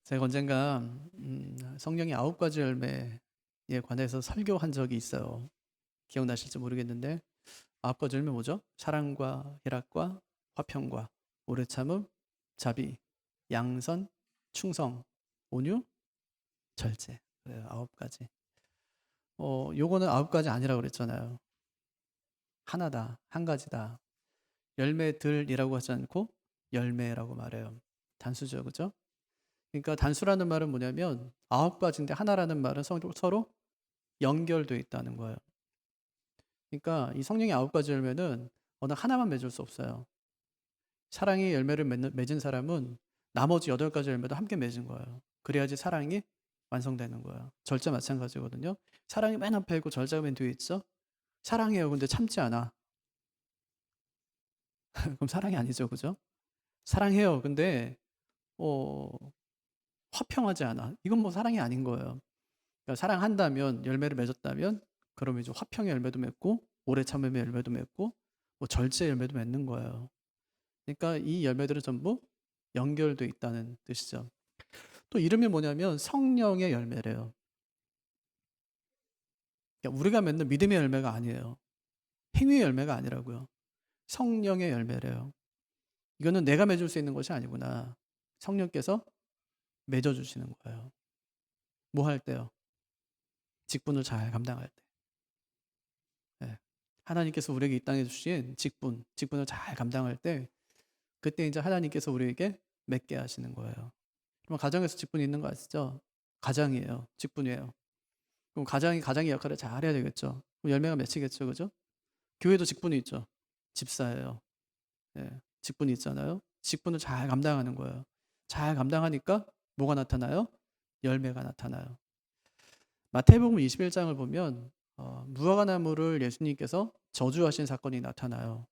제가 언젠가 성령의 9가지 열매에 관해서 설교한 적이 있어요. 기억나실지 모르겠는데 9가지 열매 뭐죠? 사랑과 희락과 화평과 오래 참음, 자비, 양선, 충성, 온유, 절제. 그래요. 9가지. 요거는 9가지 아니라고 그랬잖아요. 하나다, 한 가지다. 열매들이라고 하지 않고 열매라고 말해요. 단수죠, 그죠? 그러니까 단수라는 말은 뭐냐면 9가지인데 하나라는 말은 서로 연결돼 있다는 거예요. 그러니까 이 성령의 9가지 열매는 어느 하나만 맺을 수 없어요. 사랑의 열매를 맺은 사람은 나머지 8가지 열매도 함께 맺은 거예요. 그래야지 사랑이 완성되는 거예요. 절제 마찬가지거든요. 사랑이 맨 앞에 있고 절제가 맨 뒤에 있죠. 사랑해요. 근데 참지 않아. 그럼 사랑이 아니죠. 그죠? 사랑해요. 근데 어, 화평하지 않아. 이건 뭐 사랑이 아닌 거예요. 그러니까 사랑한다면 열매를 맺었다면 그러면 이제 화평의 열매도 맺고 오래 참음의 열매도 맺고 뭐 절제 열매도 맺는 거예요. 그러니까 이 열매들은 전부 연결돼 있다는 뜻이죠. 또 이름이 뭐냐면 성령의 열매래요. 그러니까 우리가 맺는 믿음의 열매가 아니에요. 행위의 열매가 아니라고요. 성령의 열매래요. 이거는 내가 맺을 수 있는 것이 아니구나. 성령께서 맺어주시는 거예요. 뭐 할 때요? 직분을 잘 감당할 때. 네. 하나님께서 우리에게 이 땅에 주신 직분을 잘 감당할 때 그때 이제 하나님께서 우리에게 맺게 하시는 거예요. 그럼 가정에서 직분이 있는 거 아시죠? 가장이에요. 직분이에요. 그럼 가장의 역할을 잘 해야 되겠죠. 그럼 열매가 맺히겠죠, 그죠? 교회도 직분이 있죠. 집사예요. 예, 직분이 있잖아요. 직분을 잘 감당하는 거예요. 잘 감당하니까 뭐가 나타나요? 열매가 나타나요. 마태복음 21장을 보면 무화과나무를 예수님께서 저주하신 사건이 나타나요.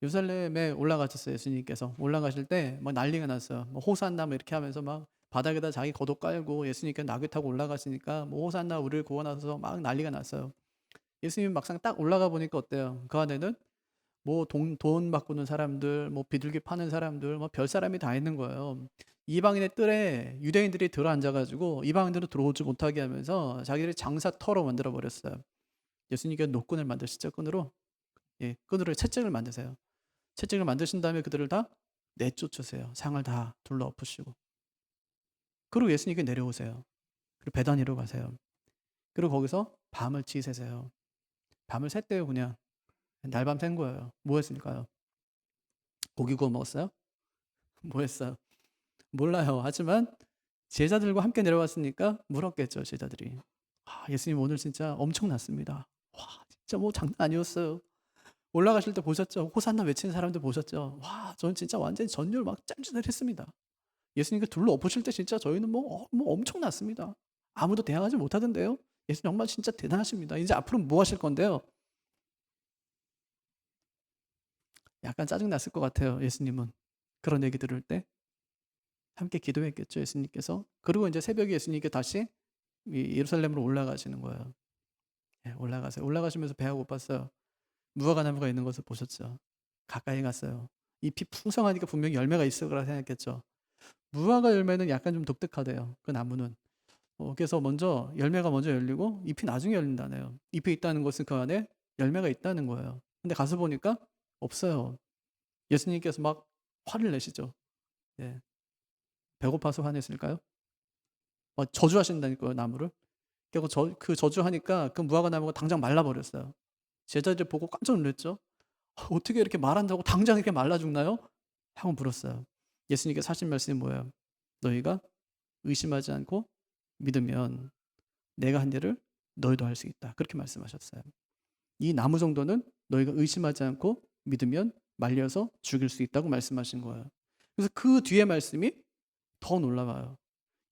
예루살렘에 올라가셨어요. 예수님께서 올라가실 때 막 난리가 났어요. 뭐 호산나 뭐 이렇게 하면서 막 바닥에다 자기 겉옷 깔고 예수님께 나귀 타고 올라가시니까 뭐 호산나 우리를 구원하소서 막 난리가 났어요. 예수님 막상 딱 올라가 보니까 어때요? 그 안에는 뭐 돈 바꾸는 사람들, 뭐 비둘기 파는 사람들, 뭐 별 사람이 다 있는 거예요. 이방인의 뜰에 유대인들이 들어 앉아가지고 이방인들은 들어오지 못하게 하면서 자기들이 장사터로 만들어 버렸어요. 예수님께서 노끈을 만드시죠, 끈으로. 예, 끈으로 채찍을 만드세요. 채찍을 만드신 다음에 그들을 다 내쫓으세요. 상을 다 둘러엎으시고. 그리고 예수님께 내려오세요. 그리고 베다니로 가세요. 그리고 거기서 밤을 지새세요. 밤을 샜대요, 그냥. 날밤 샌 거예요. 뭐 했을까요? 고기 구워 먹었어요? 뭐 했어요? 몰라요. 하지만 제자들과 함께 내려왔으니까 물었겠죠, 제자들이. 아, 예수님 오늘 진짜 엄청났습니다. 와, 진짜 뭐 장난 아니었어요. 올라가실 때 보셨죠? 호산나 외치는 사람들 보셨죠? 와, 저는 진짜 완전히 전율 막 짬짬했습니다. 예수님께 둘러 엎으실 때 진짜 저희는 뭐 엄청났습니다. 아무도 대항하지 못하던데요. 예수님 정말 진짜 대단하십니다. 이제 앞으로 뭐 하실 건데요? 약간 짜증났을 것 같아요. 예수님은 그런 얘기 들을 때 함께 기도했겠죠. 예수님께서. 그리고 이제 새벽에 예수님께 다시 예루살렘으로 올라가시는 거예요. 예, 올라가세요. 올라가시면서 배가 고팠어요. 무화과 나무가 있는 것을 보셨죠. 가까이 갔어요. 잎이 풍성하니까 분명히 열매가 있을 거라 생각했죠. 무화과 열매는 약간 좀 독특하대요. 그 나무는. 그래서 열매가 먼저 열리고 잎이 나중에 열린다네요. 잎이 있다는 것은 그 안에 열매가 있다는 거예요. 근데 가서 보니까 없어요. 예수님께서 막 화를 내시죠. 예. 배고파서 화냈을까요? 저주하신다니까요, 나무를. 그리고 그 저주하니까 그 무화과 나무가 당장 말라버렸어요. 제자들 보고 깜짝 놀랐죠. 어떻게 이렇게 말한다고 당장 이렇게 말라 죽나요? 하고 물었어요. 예수님께서 하신 말씀이 뭐예요? 너희가 의심하지 않고 믿으면 내가 한 일을 너희도 할 수 있다. 그렇게 말씀하셨어요. 이 나무 정도는 너희가 의심하지 않고 믿으면 말려서 죽일 수 있다고 말씀하신 거예요. 그래서 그 뒤에 말씀이 더 놀라워요.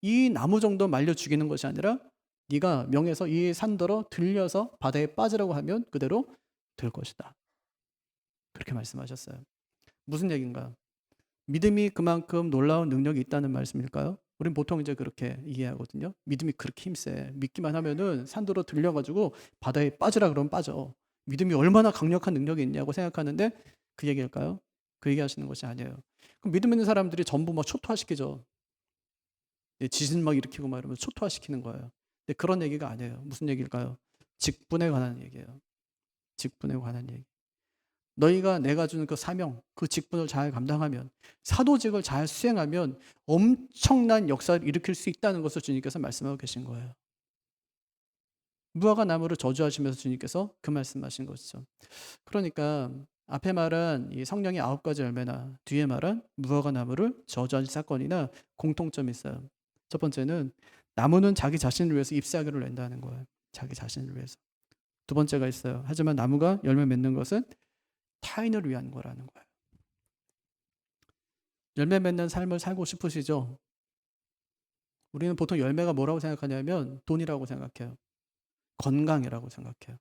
이 나무 정도 말려 죽이는 것이 아니라 네가 명해서 이 산더러 들려서 바다에 빠지라고 하면 그대로 될 것이다. 그렇게 말씀하셨어요. 무슨 얘기인가요? 믿음이 그만큼 놀라운 능력이 있다는 말씀일까요? 우린 보통 이제 그렇게 이해하거든요. 믿음이 그렇게 힘세. 믿기만 하면은 산도로 들려가지고 바다에 빠지라 그러면 빠져. 믿음이 얼마나 강력한 능력이 있냐고 생각하는데 그 얘기일까요? 그 얘기 하시는 것이 아니에요. 그럼 믿음 있는 사람들이 전부 막 초토화시키죠. 지진 막 일으키고 막 이러면서 초토화시키는 거예요. 근데 그런 얘기가 아니에요. 무슨 얘기일까요? 직분에 관한 얘기예요. 직분에 관한 얘기. 너희가 내가 주는 그 사명, 그 직분을 잘 감당하면, 사도직을 잘 수행하면 엄청난 역사를 일으킬 수 있다는 것을 주님께서 말씀하고 계신 거예요. 무화과 나무를 저주하시면서 주님께서 그 말씀하신 것이죠. 그러니까 앞에 말한 이 성령의 9가지 열매나 뒤에 말한 무화과 나무를 저주하신 사건이나 공통점이 있어요. 첫 번째는 나무는 자기 자신을 위해서 잎사귀를 낸다는 거예요. 자기 자신을 위해서. 두 번째가 있어요. 하지만 나무가 열매 맺는 것은 타인을 위한 거라는 거예요. 열매 맺는 삶을 살고 싶으시죠? 우리는 보통 열매가 뭐라고 생각하냐면 돈이라고 생각해요. 건강이라고 생각해요.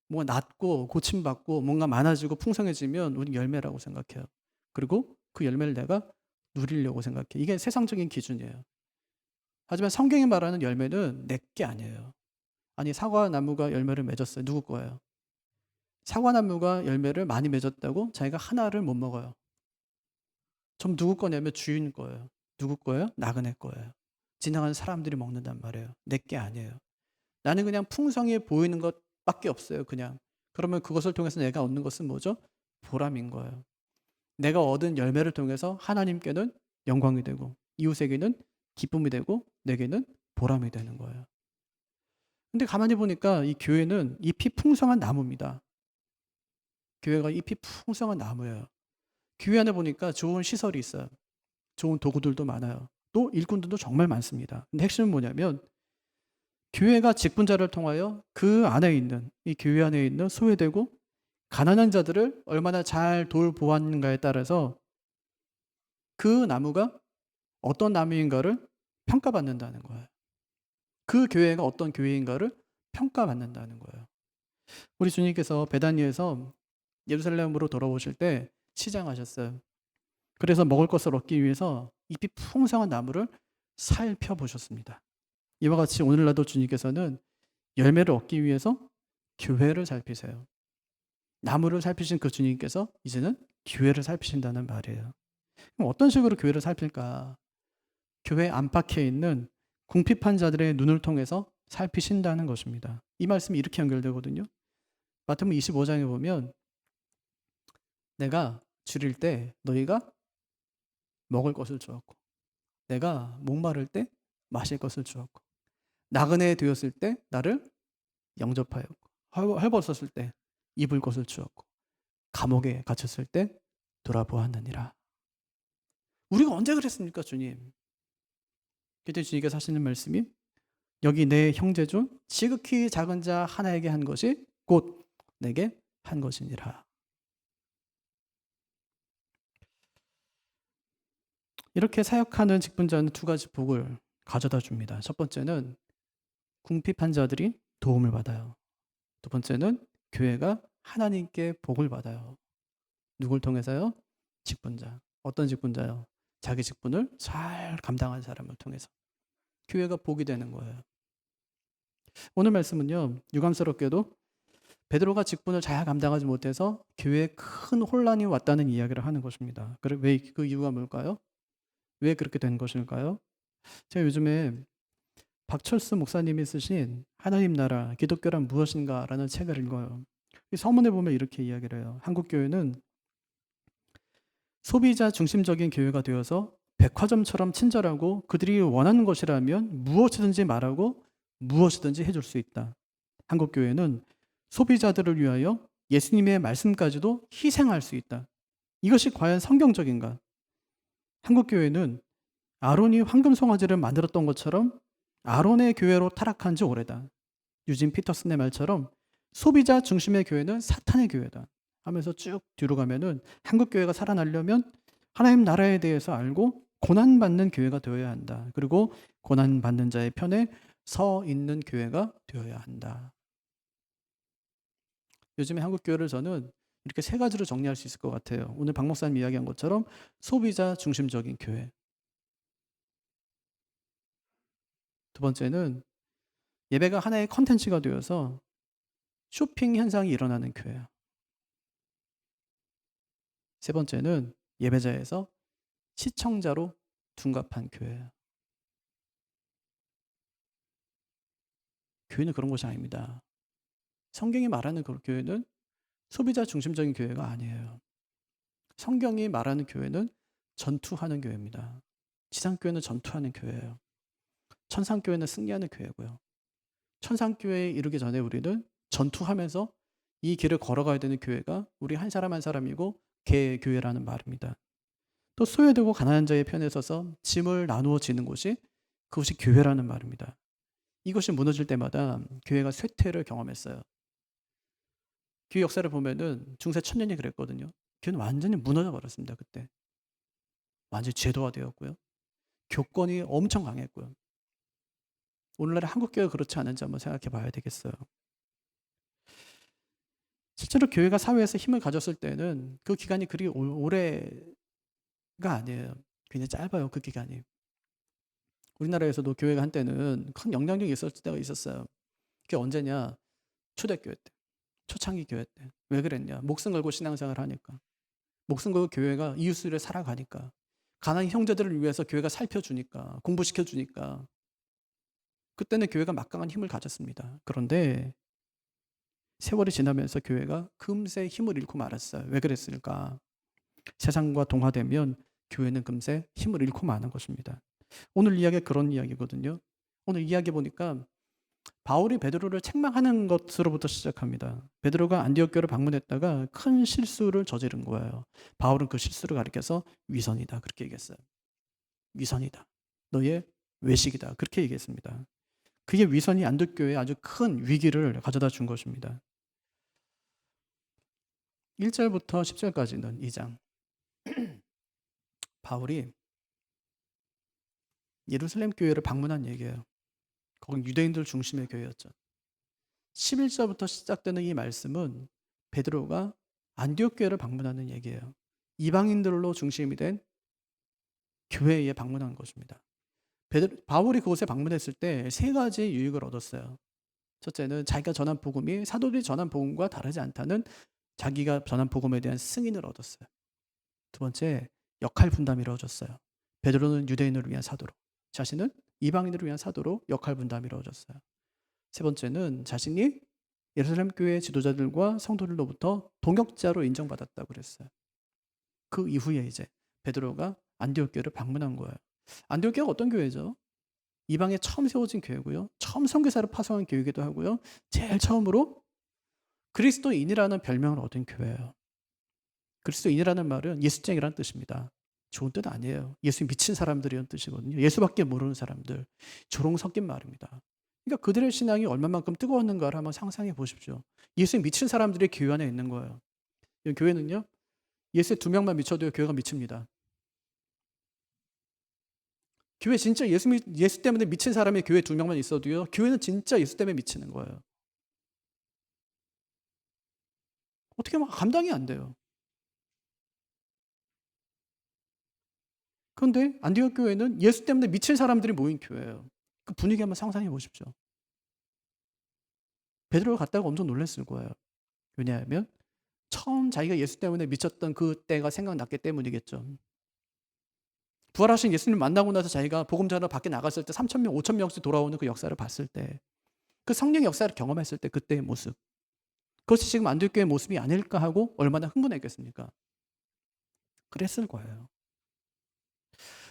뭔가 낫고 고침받고 뭔가 많아지고 풍성해지면 우린 열매라고 생각해요. 그리고 그 열매를 내가 누리려고 생각해. 이게 세상적인 기준이에요. 하지만 성경이 말하는 열매는 내 게 아니에요. 아니 사과나무가 열매를 맺었어요. 누구 거예요? 사과나무가 열매를 많이 맺었다고 자기가 하나를 못 먹어요. 좀 누구 거냐면 주인 거예요. 누구 거예요? 나그네 거예요. 지나가는 사람들이 먹는단 말이에요. 내 게 아니에요. 나는 그냥 풍성해 보이는 것밖에 없어요. 그냥. 그러면 그것을 통해서 내가 얻는 것은 뭐죠? 보람인 거예요. 내가 얻은 열매를 통해서 하나님께는 영광이 되고 이웃에게는 기쁨이 되고 내게는 보람이 되는 거예요. 근데 가만히 보니까 이 교회는 잎이 풍성한 나무입니다. 교회가 잎이 풍성한 나무예요. 교회 안에 보니까 좋은 시설이 있어요. 좋은 도구들도 많아요. 또 일꾼들도 정말 많습니다. 근데 핵심은 뭐냐면 교회가 직분자를 통하여 그 안에 있는 이 교회 안에 있는 소외되고 가난한 자들을 얼마나 잘 돌보았는가에 따라서 그 나무가 어떤 나무인가를 평가받는다는 거예요. 그 교회가 어떤 교회인가를 평가받는다는 거예요. 우리 주님께서 베다니에서 예루살렘으로 돌아오실 때 시장하셨어요. 그래서 먹을 것을 얻기 위해서 잎이 풍성한 나무를 살펴보셨습니다. 이와 같이 오늘날도 주님께서는 열매를 얻기 위해서 교회를 살피세요. 나무를 살피신 그 주님께서 이제는 교회를 살피신다는 말이에요. 그럼 어떤 식으로 교회를 살필까? 교회 안팎에 있는 궁핍한 자들의 눈을 통해서 살피신다는 것입니다. 이 말씀이 이렇게 연결되거든요. 마태복음 25장에 보면 내가 줄일 때 너희가 먹을 것을 주었고 내가 목마를 때 마실 것을 주었고 나그네 되었을 때 나를 영접하였고 헐벗었을 때 입을 것을 주었고 감옥에 갇혔을 때 돌아보았느니라. 우리가 언제 그랬습니까, 주님? 그때 주님께서 하시는 말씀이 여기 내 형제 중 지극히 작은 자 하나에게 한 것이 곧 내게 한 것이니라. 이렇게 사역하는 직분자는 두 가지 복을 가져다 줍니다. 첫 번째는 궁핍한 자들이 도움을 받아요. 두 번째는 교회가 하나님께 복을 받아요. 누굴 통해서요? 직분자. 어떤 직분자요? 자기 직분을 잘 감당한 사람을 통해서. 교회가 복이 되는 거예요. 오늘 말씀은요. 유감스럽게도 베드로가 직분을 잘 감당하지 못해서 교회에 큰 혼란이 왔다는 이야기를 하는 것입니다. 왜 그 이유가 뭘까요? 왜 그렇게 된 것일까요? 제가 요즘에 박철수 목사님이 쓰신 하나님 나라 기독교란 무엇인가라는 책을 읽어요. 이 서문에 보면 이렇게 이야기를 해요. 한국 교회는 소비자 중심적인 교회가 되어서 백화점처럼 친절하고 그들이 원하는 것이라면 무엇이든지 말하고 무엇이든지 해줄 수 있다. 한국 교회는 소비자들을 위하여 예수님의 말씀까지도 희생할 수 있다. 이것이 과연 성경적인가? 한국 교회는 아론이 황금 송아지를 만들었던 것처럼 아론의 교회로 타락한 지 오래다. 유진 피터슨의 말처럼 소비자 중심의 교회는 사탄의 교회다. 하면서 쭉 뒤로 가면은 한국 교회가 살아나려면 하나님 나라에 대해서 알고 고난받는 교회가 되어야 한다. 그리고 고난받는 자의 편에 서 있는 교회가 되어야 한다. 요즘에 한국 교회를 저는 이렇게 세 가지로 정리할 수 있을 것 같아요. 오늘 박 목사님 이야기한 것처럼 소비자 중심적인 교회. 두 번째는 예배가 하나의 컨텐츠가 되어서 쇼핑 현상이 일어나는 교회야. 세 번째는 예배자에서 시청자로 둔갑한 교회야. 교회는 그런 곳이 아닙니다. 성경이 말하는 그 교회는 소비자 중심적인 교회가 아니에요. 성경이 말하는 교회는 전투하는 교회입니다. 지상교회는 전투하는 교회예요. 천상교회는 승리하는 교회고요. 천상교회에 이르기 전에 우리는 전투하면서 이 길을 걸어가야 되는 교회가 우리 한 사람 한 사람이고 개교회라는 말입니다. 또 소외되고 가난한 자의 편에 서서 짐을 나누어 지는 곳이 그것이 교회라는 말입니다. 이것이 무너질 때마다 교회가 쇠퇴를 경험했어요. 교회 역사를 보면은 중세 천년이 그랬거든요. 교회는 완전히 무너져 버렸습니다. 그때. 완전히 제도화되었고요. 교권이 엄청 강했고요. 오늘날의 한국교회가 그렇지 않은지 한번 생각해 봐야 되겠어요. 실제로 교회가 사회에서 힘을 가졌을 때는 그 기간이 그리 오래가 아니에요. 굉장히 짧아요. 그 기간이. 우리나라에서도 교회가 한때는 큰 영향력이 있었을 때가 있었어요. 그게 언제냐? 초대교회 때. 초창기 교회 때. 왜 그랬냐? 목숨 걸고 신앙생활을 하니까. 목숨 걸고 교회가 이웃을 살아가니까. 가난한 형제들을 위해서 교회가 살펴주니까. 공부시켜주니까. 그때는 교회가 막강한 힘을 가졌습니다. 그런데 세월이 지나면서 교회가 금세 힘을 잃고 말았어요. 왜 그랬을까? 세상과 동화되면 교회는 금세 힘을 잃고 마는 것입니다. 오늘 이야기가 그런 이야기거든요. 오늘 이야기 보니까 바울이 베드로를 책망하는 것으로부터 시작합니다. 베드로가 안디옥 교회를 방문했다가 큰 실수를 저지른 거예요. 바울은 그 실수를 가리켜서 위선이다 그렇게 얘기했어요. 위선이다. 너의 외식이다 그렇게 얘기했습니다. 그게 위선이 안디옥 교회에 아주 큰 위기를 가져다 준 것입니다. 1절부터 10절까지는 2장. 바울이 예루살렘 교회를 방문한 얘기예요. 거긴 유대인들 중심의 교회였죠. 11절부터 시작되는 이 말씀은 베드로가 안디옥 교회를 방문하는 얘기예요. 이방인들로 중심이 된 교회에 방문한 것입니다. 바울이 그곳에 방문했을 때 세 가지 유익을 얻었어요. 첫째는 자기가 전한 복음이 사도들이 전한 복음과 다르지 않다는 자기가 전한 복음에 대한 승인을 얻었어요. 두 번째, 역할 분담이 이루어졌어요. 베드로는 유대인을 위한 사도로, 자신은 이방인을 위한 사도로 역할 분담이 이루어졌어요. 세 번째는 자신이 예루살렘 교회 지도자들과 성도들로부터 동역자로 인정받았다고 그랬어요. 그 이후에 이제 베드로가 안디옥 교회를 방문한 거예요. 안디옥 교회가 어떤 교회죠? 이방에 처음 세워진 교회고요. 처음 선교사를 파송한 교회이기도 하고요. 제일 처음으로 그리스도인이라는 별명을 얻은 교회예요. 그리스도인이라는 말은 예수쟁이라는 뜻입니다. 좋은 뜻 아니에요. 예수 미친 사람들이라는 뜻이거든요. 예수밖에 모르는 사람들. 조롱 섞인 말입니다. 그러니까 그들의 신앙이 얼마만큼 뜨거웠는가를 한번 상상해 보십시오. 예수에 미친 사람들이 교회 안에 있는 거예요. 이 교회는요. 예수에 2명만 미쳐도 교회가 미칩니다. 교회 진짜 예수 때문에 미친 사람이 교회 2명만 있어도요. 교회는 진짜 예수 때문에 미치는 거예요. 어떻게 막 감당이 안 돼요. 그런데 안디옥 교회는 예수 때문에 미친 사람들이 모인 교회예요. 그 분위기 한번 상상해 보십시오. 베드로가 갔다가 엄청 놀랐을 거예요. 왜냐하면 처음 자기가 예수 때문에 미쳤던 그 때가 생각났기 때문이겠죠. 부활하신 예수님 만나고 나서 자기가 복음 전하러 밖에 나갔을 때 3,000명, 5,000명씩 돌아오는 그 역사를 봤을 때, 그 성령의 역사를 경험했을 때 그때의 모습, 그것이 지금 안디옥 교회의 모습이 아닐까 하고 얼마나 흥분했겠습니까? 그랬을 거예요.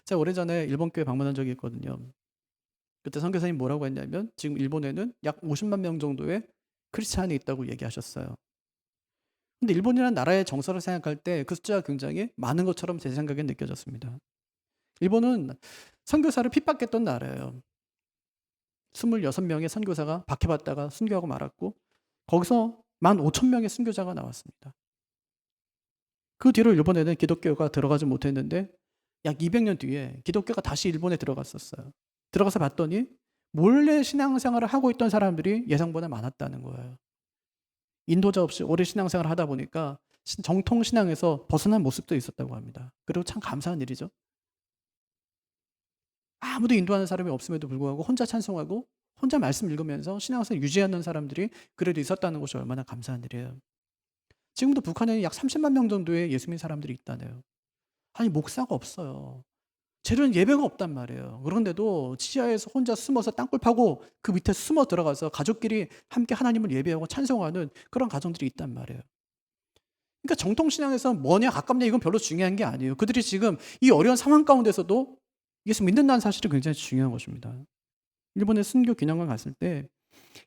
제가 오래전에 일본 교회 방문한 적이 있거든요. 그때 선교사님 뭐라고 했냐면 지금 일본에는 약 50만 명 정도의 크리스찬이 있다고 얘기하셨어요. 근데 일본이라는 나라의 정서를 생각할 때 그 숫자가 굉장히 많은 것처럼 제 생각에 느껴졌습니다. 일본은 선교사를 핍박했던 나라예요. 26명의 선교사가 박해받다가 순교하고 말았고 거기서 15,000명의 순교자가 나왔습니다. 그 뒤로 일본에는 기독교가 들어가지 못했는데 약 200년 뒤에 기독교가 다시 일본에 들어갔었어요. 들어가서 봤더니 몰래 신앙생활을 하고 있던 사람들이 예상보다 많았다는 거예요. 인도자 없이 오래 신앙생활을 하다 보니까 정통 신앙에서 벗어난 모습도 있었다고 합니다. 그리고 참 감사한 일이죠. 아무도 인도하는 사람이 없음에도 불구하고 혼자 찬송하고 혼자 말씀 읽으면서 신앙생활 유지하는 사람들이 그래도 있었다는 것이 얼마나 감사한 일이에요. 지금도 북한에는 약 30만 명 정도의 예수 믿는 사람들이 있다네요. 아니 목사가 없어요. 쟤는 예배가 없단 말이에요. 그런데도 지하에서 혼자 숨어서 땅굴 파고 그 밑에 숨어 들어가서 가족끼리 함께 하나님을 예배하고 찬송하는 그런 가정들이 있단 말이에요. 그러니까 정통신앙에서 뭐냐 가깝냐 이건 별로 중요한 게 아니에요. 그들이 지금 이 어려운 상황 가운데서도 예수 믿는다는 사실이 굉장히 중요한 것입니다. 일본에 순교 기념관 갔을 때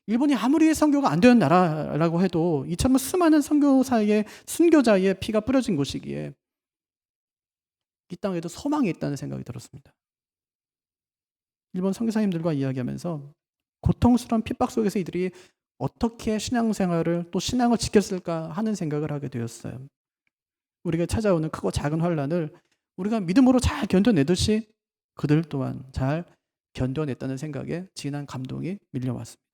일본이 아무리 선교가 안 되는 나라라고 해도 이처럼 수많은 선교사의 순교자의 피가 뿌려진 곳이기에 이 땅에도 소망이 있다는 생각이 들었습니다. 일본 선교사님들과 이야기하면서 고통스러운 핍박 속에서 이들이 어떻게 신앙생활을 또 신앙을 지켰을까 하는 생각을 하게 되었어요. 우리가 찾아오는 크고 작은 환난을 우리가 믿음으로 잘 견뎌내듯이 그들 또한 잘 견뎌냈다는 생각에 진한 감동이 밀려왔습니다.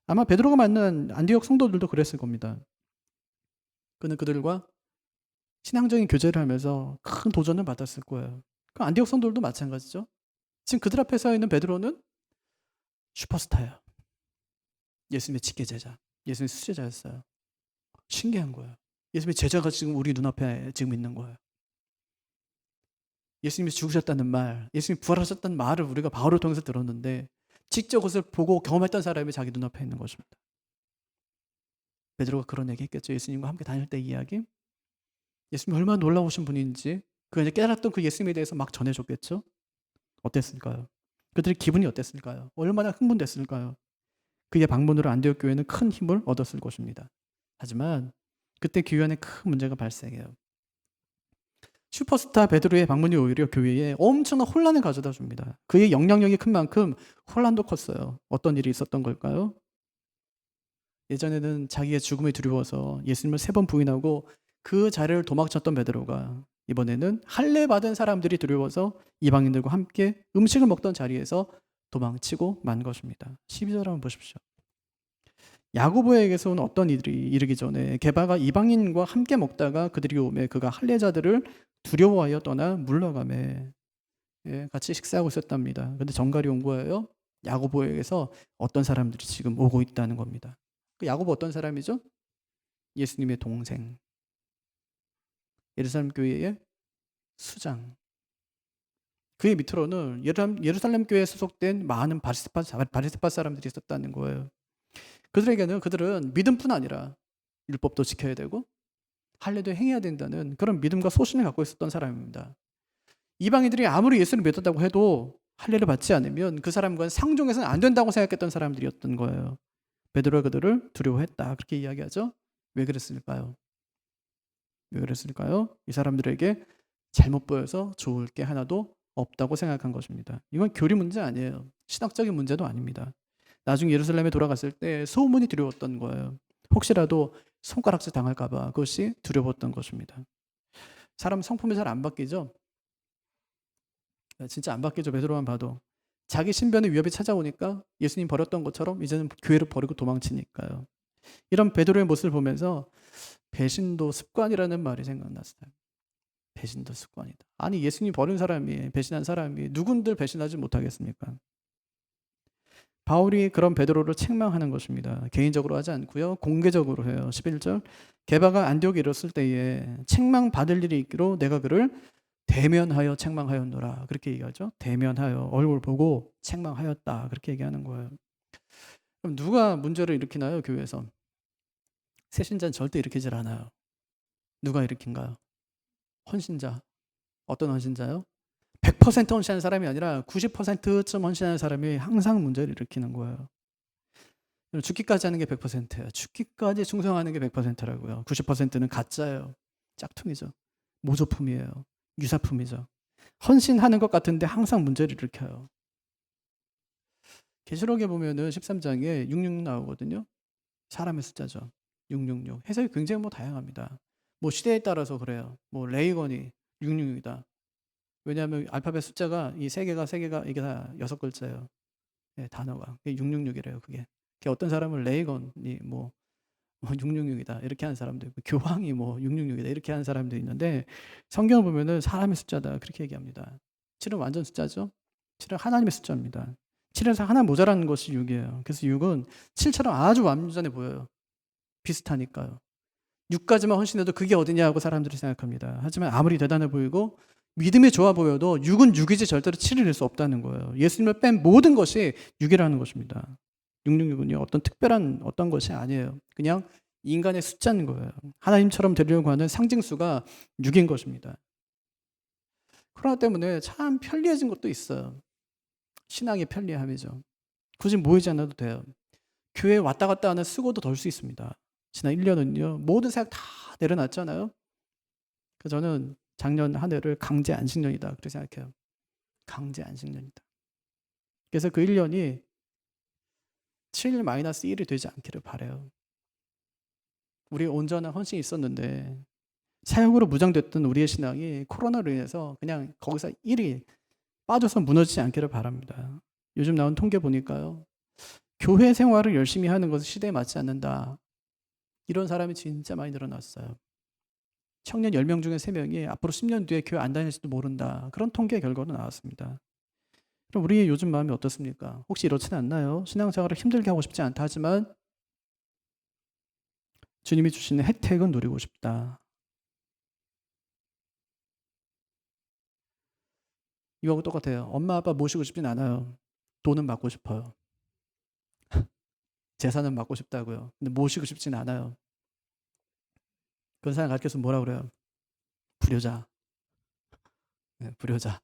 아마 베드로가 만난 안디옥 성도들도 그랬을 겁니다. 그는 그들과 신앙적인 교제를 하면서 큰 도전을 받았을 거예요. 그 안디옥 성도들도 마찬가지죠. 지금 그들 앞에 서 있는 베드로는 슈퍼스타예요. 예수님의 직계제자, 예수님의 수제자였어요. 신기한 거예요. 예수님의 제자가 지금 우리 눈앞에 지금 있는 거예요. 예수님이 죽으셨다는 말, 예수님이 부활하셨다는 말을 우리가 바울을 통해서 들었는데 직접 그것을 보고 경험했던 사람이 자기 눈앞에 있는 것입니다. 베드로가 그런 얘기 했겠죠. 예수님과 함께 다닐 때 이야기. 예수님이 얼마나 놀라우신 분인지 그 이제 깨달았던 그 예수님에 대해서 막 전해줬겠죠. 어땠을까요? 그들의 기분이 어땠을까요? 얼마나 흥분됐을까요? 그의 방문으로 안디옥 교회는 큰 힘을 얻었을 것입니다. 하지만 그때 교회 안에 큰 문제가 발생해요. 슈퍼스타 베드로의 방문이 오히려 교회에 엄청난 혼란을 가져다 줍니다. 그의 영향력이 큰 만큼 혼란도 컸어요. 어떤 일이 있었던 걸까요? 예전에는 자기의 죽음이 두려워서 예수님을 3번 부인하고 그 자리를 도망쳤던 베드로가 이번에는 할례 받은 사람들이 두려워서 이방인들과 함께 음식을 먹던 자리에서 도망치고 만 것입니다. 12절 한번 보십시오. 야고보에게서 온 어떤 이들이 이르기 전에 게바가 이방인과 함께 먹다가 그들이 오매 그가 할례자들을 두려워하여 떠나 물러가매. 예, 같이 식사하고 있었답니다. 근데 정갈이 온 거예요. 야고보에게서 어떤 사람들이 지금 오고 있다는 겁니다. 그 야고보 어떤 사람이죠? 예수님의 동생. 예루살렘 교회의 수장. 그의 밑으로는 예루살렘 교회에 소속된 많은 바리새파 사람들이 있었다는 거예요. 그들은 믿음뿐 아니라 율법도 지켜야 되고 할례도 행해야 된다는 그런 믿음과 소신을 갖고 있었던 사람입니다. 이방인들이 아무리 예수를 믿었다고 해도 할례를 받지 않으면 그 사람과는 상종해서는 안 된다고 생각했던 사람들이었던 거예요. 베드로가 그들을 두려워했다. 그렇게 이야기하죠. 왜 그랬을까요? 왜 그랬을까요? 이 사람들에게 잘못 보여서 좋을 게 하나도 없다고 생각한 것입니다. 이건 교리 문제 아니에요. 신학적인 문제도 아닙니다. 나중에 예루살렘에 돌아갔을 때 소문이 두려웠던 거예요. 혹시라도 손가락질 당할까 봐 그것이 두려웠던 것입니다. 사람 성품이 잘 안 바뀌죠? 진짜 안 바뀌죠. 베드로만 봐도. 자기 신변의 위협이 찾아오니까 예수님 버렸던 것처럼 이제는 교회를 버리고 도망치니까요. 이런 베드로의 모습을 보면서 배신도 습관이라는 말이 생각났어요. 배신도 습관이다. 아니 예수님 버린 사람이 배신한 사람이 누군들 배신하지 못하겠습니까? 바울이 그런 베드로를 책망하는 것입니다. 개인적으로 하지 않고요. 공개적으로 해요. 11절 게바가 안디옥에 이뤘을 때에 책망받을 일이 있기로 내가 그를 대면하여 책망하였노라. 그렇게 얘기하죠. 대면하여 얼굴 보고 책망하였다. 그렇게 얘기하는 거예요. 그럼 누가 문제를 일으키나요? 교회에서. 새신자는 절대 일으키질 않아요. 누가 일으킨가요? 헌신자. 어떤 헌신자요? 100% 헌신하는 사람이 아니라 90%쯤 헌신하는 사람이 항상 문제를 일으키는 거예요. 죽기까지 하는 게 100%예요. 죽기까지 충성하는 게 100%라고요. 90%는 가짜예요. 짝퉁이죠. 모조품이에요. 유사품이죠. 헌신하는 것 같은데 항상 문제를 일으켜요. 계시록에 보면은 13장에 66 나오거든요. 사람의 숫자죠. 666. 해석이 굉장히 다양합니다. 시대에 따라서 그래요. 레이건이 666이다. 왜냐하면 알파벳 숫자가 이 세 개가 이게 다 6글자예요. 네, 단어가. 666이래요, 그게. 어떤 사람은 레이건이 666이다. 이렇게 하는 사람도 있고, 교황이 666이다. 이렇게 하는 사람도 있는데, 성경을 보면은 사람의 숫자다. 그렇게 얘기합니다. 7은 완전 숫자죠? 7은 하나님의 숫자입니다. 7에서 하나 모자라는 것이 6이에요. 그래서 6은 7처럼 아주 완전해 보여요. 비슷하니까요. 6까지만 헌신해도 그게 어디냐 하고 사람들이 생각합니다. 하지만 아무리 대단해 보이고 믿음이 좋아 보여도 육은 육이지 절대로 7을 낼 수 없다는 거예요. 예수님을 뺀 모든 것이 육이라는 것입니다. 666은요, 어떤 특별한 어떤 것이 아니에요. 그냥 인간의 숫자인 거예요. 하나님처럼 되려고 하는 상징수가 6인 것입니다. 코로나 때문에 참 편리해진 것도 있어요. 신앙의 편리함이죠. 굳이 모이지 않아도 돼요. 교회 왔다 갔다 하는 수고도 덜 수 있습니다. 지난 1년은요, 모든 생각 다 내려놨잖아요. 그래서 저는 작년 한 해를 강제 안식년이다 그렇게 생각해요. 강제 안식년이다. 그래서 그 1년이 7-1이 되지 않기를 바라요. 우리 온전한 헌신이 있었는데 사역으로 무장됐던 우리의 신앙이 코로나로 인해서 그냥 거기서 1이 빠져서 무너지지 않기를 바랍니다. 요즘 나온 통계 보니까요, 교회 생활을 열심히 하는 것은 시대에 맞지 않는다. 이런 사람이 진짜 많이 늘어났어요. 청년 10명 중에 3명이 앞으로 10년 뒤에 교회 안 다닐지도 모른다. 그런 통계 결과로 나왔습니다. 그럼 우리의 요즘 마음이 어떻습니까? 혹시 이렇지는 않나요? 신앙생활을 힘들게 하고 싶지 않다 하지만 주님이 주시는 혜택은 누리고 싶다. 이거하고 똑같아요. 엄마 아빠 모시고 싶진 않아요. 돈은 받고 싶어요. 재산은 받고 싶다고요. 근데 모시고 싶진 않아요. 그런 사람 가르쳐서 뭐라 그래요? 불효자. 네, 불효자.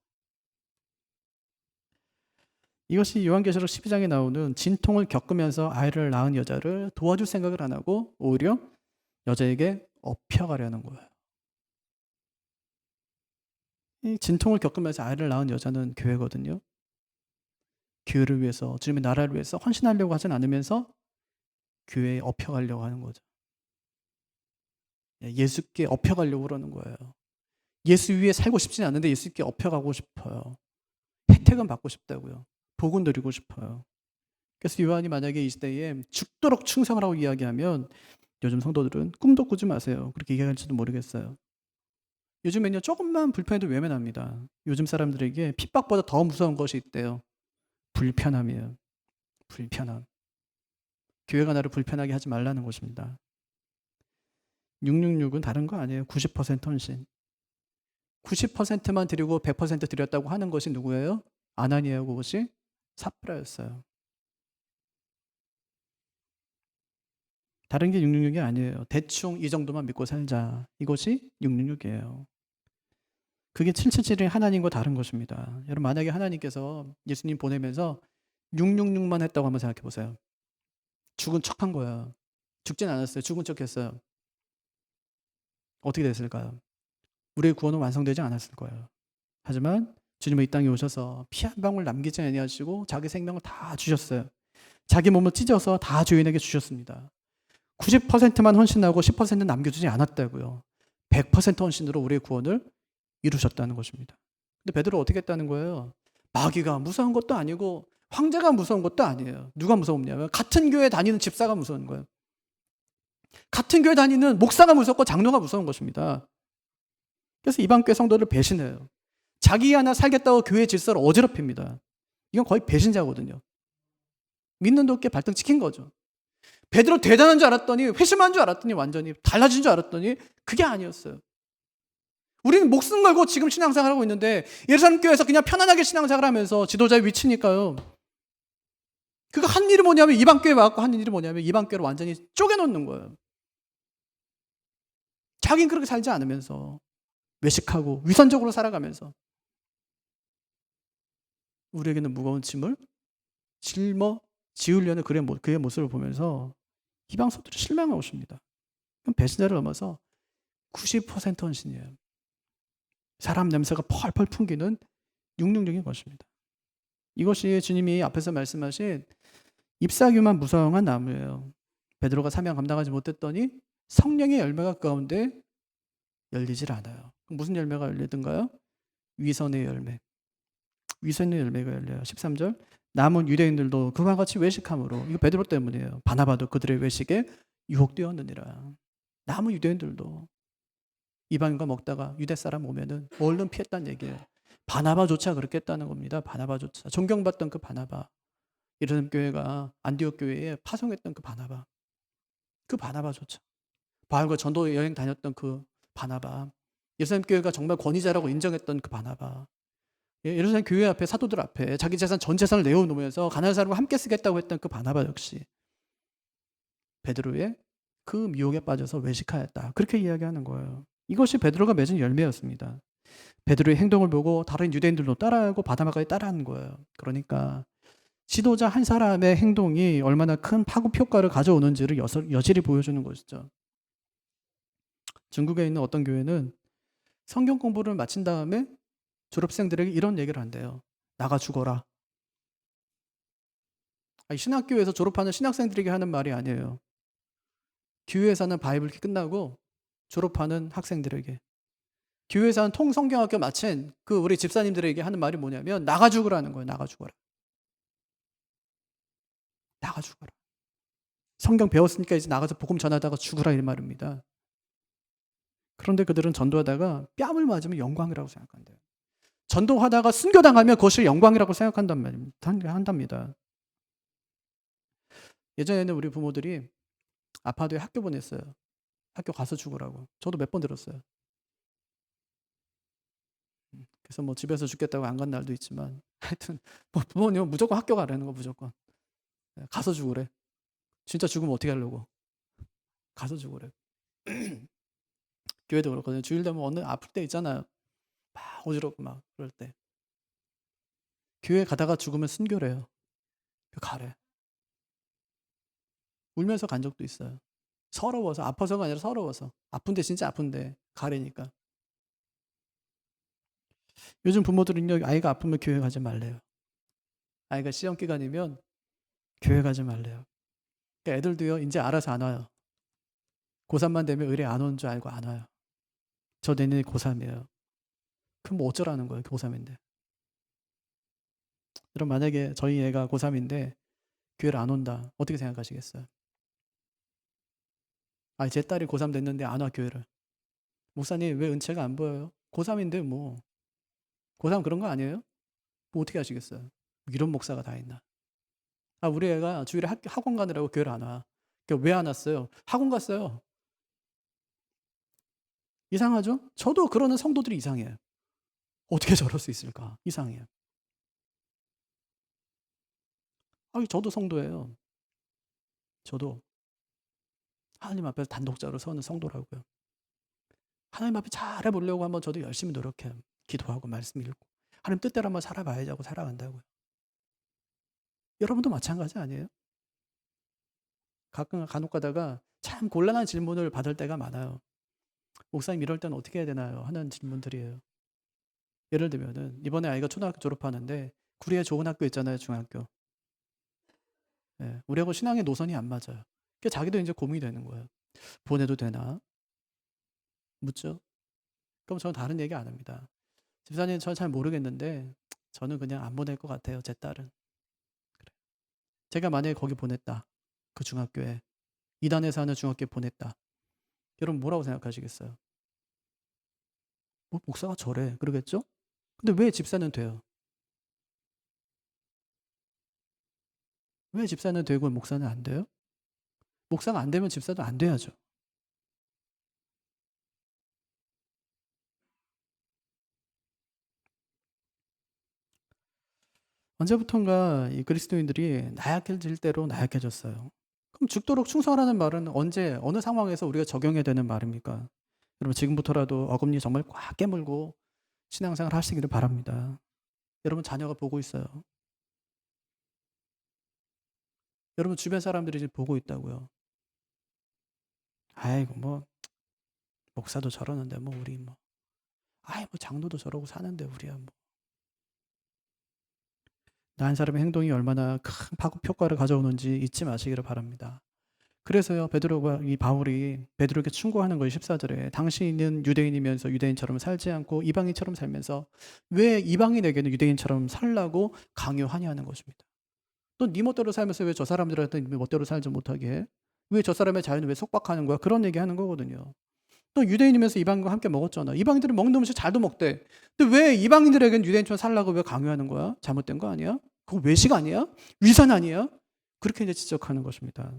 이것이 요한계시록 12장에 나오는 진통을 겪으면서 아이를 낳은 여자를 도와줄 생각을 안 하고 오히려 여자에게 업혀가려는 거예요. 이 진통을 겪으면서 아이를 낳은 여자는 교회거든요. 교회를 위해서, 주님의 나라를 위해서 헌신하려고 하진 않으면서 교회에 업혀가려고 하는 거죠. 예수께 업혀가려고 그러는 거예요. 예수 위에 살고 싶지는 않은데 예수께 업혀가고 싶어요. 혜택은 받고 싶다고요. 복은 누리고 싶어요. 그래서 요한이 만약에 이 시대에 죽도록 충성을 하고 이야기하면 요즘 성도들은 꿈도 꾸지 마세요. 그렇게 얘기할지도 모르겠어요. 요즘에는요, 조금만 불편해도 외면합니다. 요즘 사람들에게 핍박보다 더 무서운 것이 있대요. 불편함이에요. 불편함. 교회가 나를 불편하게 하지 말라는 것입니다. 666은 다른 거 아니에요. 90% 헌신. 90%만 드리고 100% 드렸다고 하는 것이 누구예요? 아나니아고 그것이 삽브라였어요. 다른 게 666이 아니에요. 대충 이 정도만 믿고 살자. 이것이 666이에요. 그게 777이 하나님과 다른 것입니다. 여러분, 만약에 하나님께서 예수님 보내면서 666만 했다고 한번 생각해 보세요. 죽은 척한 거야. 죽진 않았어요. 죽은 척 했어요. 어떻게 됐을까요? 우리의 구원은 완성되지 않았을 거예요. 하지만 주님은 이 땅에 오셔서 피 한 방울 남기지 아니하시고 자기 생명을 다 주셨어요. 자기 몸을 찢어서 다 주인에게 주셨습니다. 90%만 헌신하고 10% 남겨주지 않았다고요. 100% 헌신으로 우리의 구원을 이루셨다는 것입니다. 근데 베드로 어떻게 했다는 거예요? 마귀가 무서운 것도 아니고 황제가 무서운 것도 아니에요. 누가 무섭냐면 같은 교회 다니는 집사가 무서운 거예요. 같은 교회 다니는 목사가 무섭고 장로가 무서운 것입니다. 그래서 이방 교회 성도를 배신해요. 자기 하나 살겠다고 교회 질서를 어지럽힙니다. 이건 거의 배신자거든요. 믿는 도끼에 발등 찍힌 거죠. 베드로 대단한 줄 알았더니, 회심한 줄 알았더니, 완전히 달라진 줄 알았더니 그게 아니었어요. 우리는 목숨 걸고 지금 신앙생활을 하고 있는데 예루살렘 교회에서 그냥 편안하게 신앙생활을 하면서 지도자의 위치니까요. 그거 한 일이 뭐냐면 이방 교회 와갖고 한 일이 뭐냐면 이방 교회를 완전히 쪼개놓는 거예요. 자기는 그렇게 살지 않으면서 외식하고 위선적으로 살아가면서 우리에게는 무거운 짐을 지우려는 그의 모습을 보면서 이방 성도들이 실망하고 있습니다. 그럼 배신자를 넘어서 90% 헌신이에요. 사람 냄새가 펄펄 풍기는 666인 것입니다. 이것이 주님이 앞에서 말씀하신 잎사귀만 무성한 나무예요. 베드로가 사명 감당하지 못했더니 성령의 열매가 그 가운데 열리질 않아요. 그럼 무슨 열매가 열리던가요? 위선의 열매. 위선의 열매가 열려요. 13절. 남은 유대인들도 그와 같이 외식함으로, 이거 베드로 때문이에요. 바나바도 그들의 외식에 유혹되었느니라. 남은 유대인들도 이방인과 먹다가 유대 사람 오면은 얼른 피했다는 얘기예요. 바나바조차 그렇게 했다는 겁니다. 바나바조차. 존경받던 그 바나바. 예루살렘 교회가 안디옥 교회에 파송했던 그 바나바. 그 바나바조차. 바울과 전도 여행 다녔던 그 바나바. 예루살렘 교회가 정말 권위자라고 인정했던 그 바나바. 예루살렘 교회 앞에 사도들 앞에 자기 재산 전 재산을 내어놓으면서 가난한 사람과 함께 쓰겠다고 했던 그 바나바 역시 베드로의 그 미혹에 빠져서 외식하였다. 그렇게 이야기하는 거예요. 이것이 베드로가 맺은 열매였습니다. 베드로의 행동을 보고 다른 유대인들도 따라하고 바나바까지 따라하는 거예요. 그러니까 지도자 한 사람의 행동이 얼마나 큰 파급 효과를 가져오는지를 여실히 보여주는 것이죠. 중국에 있는 어떤 교회는 성경 공부를 마친 다음에 졸업생들에게 이런 얘기를 한대요. 나가 죽어라. 신학교에서 졸업하는 신학생들에게 하는 말이 아니에요. 교회에서 하는 바이블기 끝나고 졸업하는 학생들에게, 교회에서 하는 통성경학교 마친 그 우리 집사님들에게 하는 말이 뭐냐면 나가 죽으라는 거예요. 나가 죽어라. 나가 죽어라. 성경 배웠으니까 이제 나가서 복음 전하다가 죽으라 이 말입니다. 그런데 그들은 전도하다가 뺨을 맞으면 영광이라고 생각한대요. 전도하다가 순교당하면 그것을 영광이라고 한답니다. 예전에는 우리 부모들이 아파도에 학교 보냈어요. 학교 가서 죽으라고. 저도 몇 번 들었어요. 그래서 뭐 집에서 죽겠다고 안 간 날도 있지만 하여튼 뭐 부모님은 무조건 학교 가라는 거 무조건. 가서 죽으래. 진짜 죽으면 어떻게 하려고. 가서 죽으래. 교회도 그렇거든요. 주일 되면 어느 아플 때 있잖아요. 막 어지럽고 막 그럴 때. 교회 가다가 죽으면 순교래요. 가래. 울면서 간 적도 있어요. 서러워서, 아파서가 아니라 서러워서. 아픈데 진짜 아픈데 가래니까. 요즘 부모들은요, 아이가 아프면 교회 가지 말래요. 아이가 시험 기간이면 교회 가지 말래요. 그러니까 애들도요, 이제 알아서 안 와요. 고3만 되면 의뢰 안 오는 줄 알고 안 와요. 저 내년에 고3이에요. 그럼 뭐 어쩌라는 거예요, 고3인데. 그럼 만약에 저희 애가 고3인데 교회를 안 온다. 어떻게 생각하시겠어요? 제 딸이 고3 됐는데 안 와, 교회를. 목사님, 왜 은채가 안 보여요? 고3인데 뭐. 고3 그런 거 아니에요? 뭐 어떻게 하시겠어요? 이런 목사가 다 있나? 우리 애가 주일에 학원 가느라고 교회를 안 와. 왜 안 왔어요? 학원 갔어요. 이상하죠? 저도 그러는 성도들이 이상해요. 어떻게 저럴 수 있을까? 이상해요. 저도 성도예요. 저도 하나님 앞에서 단독자로 서는 성도라고요. 하나님 앞에 잘해보려고 한번 저도 열심히 노력해요. 기도하고 말씀 읽고. 하나님 뜻대로 한번 살아봐야지 하고 살아간다고요. 여러분도 마찬가지 아니에요? 가끔 간혹 가다가 참 곤란한 질문을 받을 때가 많아요. 목사님 이럴 때는 어떻게 해야 되나요? 하는 질문들이에요. 예를 들면은 이번에 아이가 초등학교 졸업하는데 구리에 좋은 학교 있잖아요, 중학교. 우리하고 신앙의 노선이 안 맞아요. 그러니까 자기도 이제 고민이 되는 거예요. 보내도 되나? 묻죠. 그럼 저는 다른 얘기 안 합니다. 집사님, 저는 잘 모르겠는데 저는 그냥 안 보낼 것 같아요, 제 딸은. 그래. 제가 만약에 거기 보냈다. 그 중학교에. 이단에서 하는 중학교에 보냈다. 여러분 뭐라고 생각하시겠어요? 목사가 저래. 그러겠죠? 근데 왜 집사는 돼요? 왜 집사는 되고 목사는 안 돼요? 목사가 안 되면 집사도 안 돼야죠. 언제부턴가 이 그리스도인들이 나약해질 대로 나약해졌어요. 그럼 죽도록 충성하라는 말은 언제, 어느 상황에서 우리가 적용해야 되는 말입니까? 여러분 지금부터라도 어금니 정말 꽉 깨물고 신앙생활 하시기를 바랍니다. 여러분 자녀가 보고 있어요. 여러분 주변 사람들이 지금 보고 있다고요. 아이고 뭐 목사도 저러는데 뭐 우리 뭐 장로도 저러고 사는데 우리야 뭐. 나 한 사람의 행동이 얼마나 큰 파급 효과를 가져오는지 잊지 마시기를 바랍니다. 그래서요 베드로가 이 바울이 베드로에게 충고하는 거예요. 14절에 당신은 유대인이면서 유대인처럼 살지 않고 이방인처럼 살면서 왜 이방인에게는 유대인처럼 살라고 강요하냐는 것입니다. 또 네 멋대로 살면서 왜 저 사람들한테 네 멋대로 살지 못하게 해? 왜 저 사람의 자유는 왜 속박하는 거야? 그런 얘기하는 거거든요. 또 유대인이면서 이방인과 함께 먹었잖아. 이방인들은 먹는 음식 잘도 먹대. 근데 왜 이방인들에게는 유대인처럼 살라고 왜 강요하는 거야? 잘못된 거 아니야? 그거 외식 아니야? 위선 아니야? 그렇게 이제 지적하는 것입니다.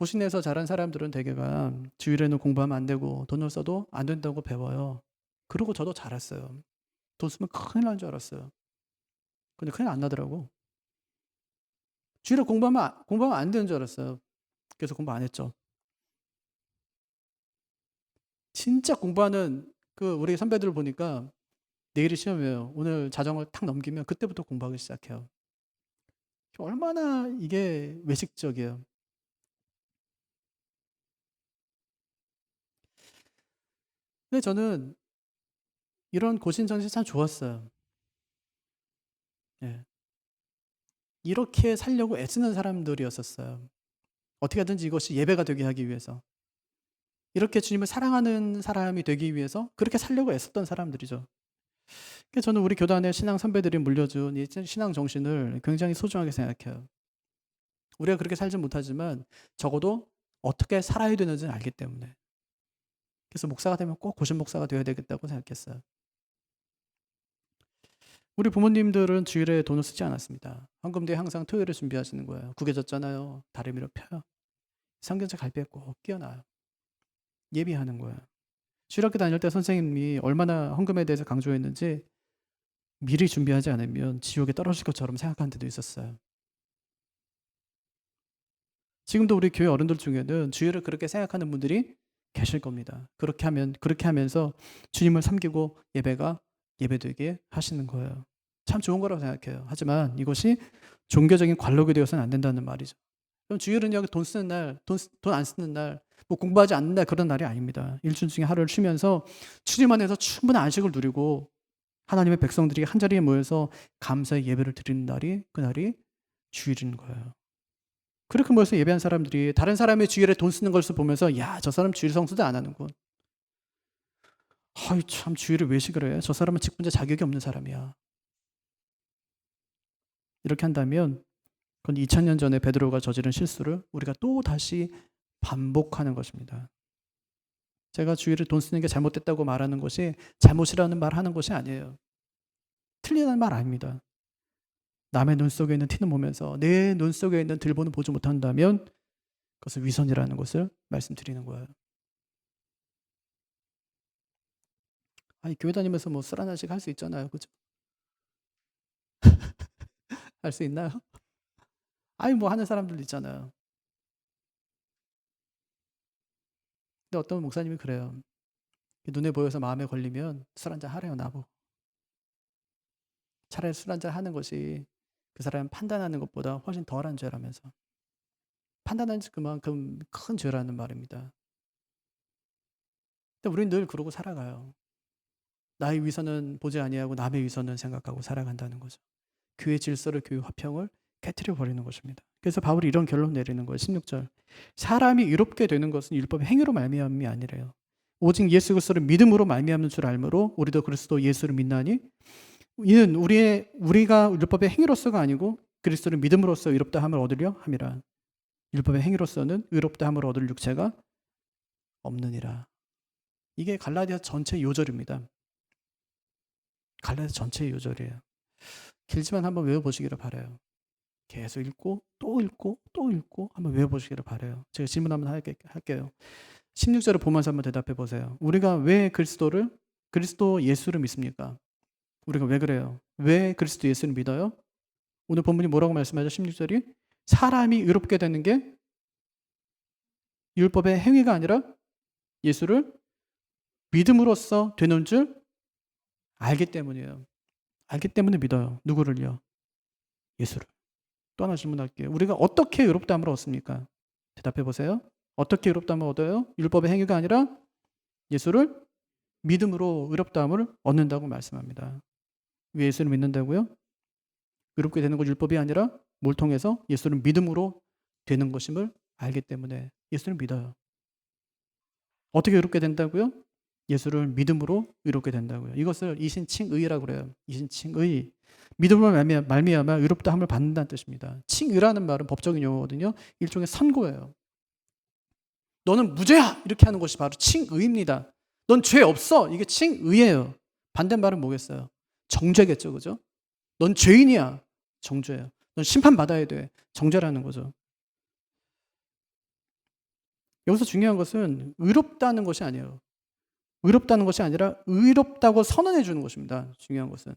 고시내에서 자란 사람들은 대개가 주일에는 공부하면 안 되고 돈을 써도 안 된다고 배워요. 그러고 저도 자랐어요. 돈 쓰면 큰일 난 줄 알았어요. 근데 큰일 안 나더라고. 주일에 공부하면 안 되는 줄 알았어요. 그래서 공부 안 했죠. 진짜 공부하는 우리 선배들을 보니까 내일이 시험이에요. 오늘 자정을 탁 넘기면 그때부터 공부하기 시작해요. 얼마나 이게 외식적이에요. 근데 저는 이런 고신정신이 참 좋았어요. 예. 이렇게 살려고 애쓰는 사람들이었었어요. 어떻게 하든지 이것이 예배가 되게 하기 위해서. 이렇게 주님을 사랑하는 사람이 되기 위해서 그렇게 살려고 애썼던 사람들이죠. 그래서 저는 우리 교단의 신앙 선배들이 물려준 이 신앙 정신을 굉장히 소중하게 생각해요. 우리가 그렇게 살지 못하지만 적어도 어떻게 살아야 되는지는 알기 때문에. 그래서 목사가 되면 꼭 고신 목사가 되어야 되겠다고 생각했어요. 우리 부모님들은 주일에 돈을 쓰지 않았습니다. 헌금대에 항상 토요일에 준비하시는 거예요. 구겨졌잖아요. 다리 밀어 펴요. 성경책 갈비에 꼭 끼워놔요. 예비하는 거예요. 주일학교 다닐 때 선생님이 얼마나 헌금에 대해서 강조했는지 미리 준비하지 않으면 지옥에 떨어질 것처럼 생각하는 데도 있었어요. 지금도 우리 교회 어른들 중에는 주일을 그렇게 생각하는 분들이 계실 겁니다. 그렇게 하면서 주님을 섬기고 예배가 예배되게 하시는 거예요. 참 좋은 거라고 생각해요. 하지만 이것이 종교적인 관록이 되어서는 안 된다는 말이죠. 그럼 주일은 여기 돈 쓰는 날, 돈 안 쓰는 날, 뭐 공부하지 않는 날 그런 날이 아닙니다. 일주일 중에 하루를 쉬면서 주님 안에서 충분한 안식을 누리고 하나님의 백성들이 한자리에 모여서 감사의 예배를 드리는 날이 그날이 주일인 거예요. 그렇게 모여서 예배한 사람들이 다른 사람의 주일에 돈 쓰는 것을 보면서 야, 저 사람 주일 성수도 안 하는군. 아이 참 주일을 외식을 해. 저 사람은 직분자 자격이 없는 사람이야. 이렇게 한다면 그건 2000년 전에 베드로가 저지른 실수를 우리가 또 다시 반복하는 것입니다. 제가 주일에 돈 쓰는 게 잘못됐다고 말하는 것이 잘못이라는 말 하는 것이 아니에요. 틀리다는 말 아닙니다. 남의 눈 속에 있는 티는 보면서 내 눈 속에 있는 들보는 보지 못한다면 그것은 위선이라는 것을 말씀드리는 거예요. 아니 교회 다니면서 뭐 술 하나씩 할 수 있잖아요. 그죠? 할 수 있나요? 아니 뭐 하는 사람들 있잖아요. 근데 어떤 목사님이 그래요. 눈에 보여서 마음에 걸리면 술 한잔 하래요, 나보고. 차라리 술 한잔 하는 것이 그 사람 판단하는 것보다 훨씬 덜한 죄라면서. 판단하는 그만큼 큰 죄라는 말입니다. 근데 우리는 늘 그러고 살아가요. 나의 위선은 보지 아니하고 남의 위선은 생각하고 살아간다는 거죠. 교회 질서를, 교회 화평을 깨트려 버리는 것입니다. 그래서 바울이 이런 결론 내리는 거예요. 16절. 사람이 의롭게 되는 것은 율법의 행위로 말미암음이 아니래요. 오직 예수 그리스도를 믿음으로 말미암는 줄 알므로 우리도 그리스도 예수를 믿나니 이는 우리가 율법의 행위로서가 아니고 그리스도를 믿음으로써 의롭다 함을 얻으려 함이라. 율법의 행위로서는 의롭다 함을 얻을 육체가 없느니라. 이게 갈라디아 전체 요절입니다. 갈라디아 전체 요절이에요. 길지만 한번 외워보시기를 바라요. 계속 읽고 또 읽고 또 읽고 한번 외워보시기를 바라요. 제가 질문 한번 할게요. 16절을 보면서 한번 대답해 보세요. 우리가 왜 그리스도 예수를 믿습니까? 우리가 왜 그래요? 왜 그리스도 예수를 믿어요? 오늘 본문이 뭐라고 말씀하죠? 16절이 사람이 의롭게 되는 게 율법의 행위가 아니라 예수를 믿음으로써 되는 줄 알기 때문이에요. 알기 때문에 믿어요. 누구를요? 예수를. 또 하나 질문할게요. 우리가 어떻게 의롭다함을 얻습니까? 대답해 보세요. 어떻게 의롭다함을 얻어요? 율법의 행위가 아니라 예수를 믿음으로 의롭다함을 얻는다고 말씀합니다. 왜 예수를 믿는다고요? 의롭게 되는 건 율법이 아니라 뭘 통해서 예수를 믿음으로 되는 것임을 알기 때문에 예수를 믿어요. 어떻게 의롭게 된다고요? 예수를 믿음으로 의롭게 된다고요. 이것을 이신칭의라고 그래요. 이신칭의. 믿음으로 말미암아 의롭다함을 받는다는 뜻입니다. 칭의라는 말은 법적인 용어거든요. 일종의 선고예요. 너는 무죄야! 이렇게 하는 것이 바로 칭의입니다. 넌 죄 없어! 이게 칭의예요. 반대말은 뭐겠어요? 정죄겠죠. 그죠? 넌 죄인이야. 정죄예요. 넌 심판받아야 돼. 정죄라는 거죠. 여기서 중요한 것은 의롭다는 것이 아니에요. 의롭다는 것이 아니라 의롭다고 선언해 주는 것입니다. 중요한 것은.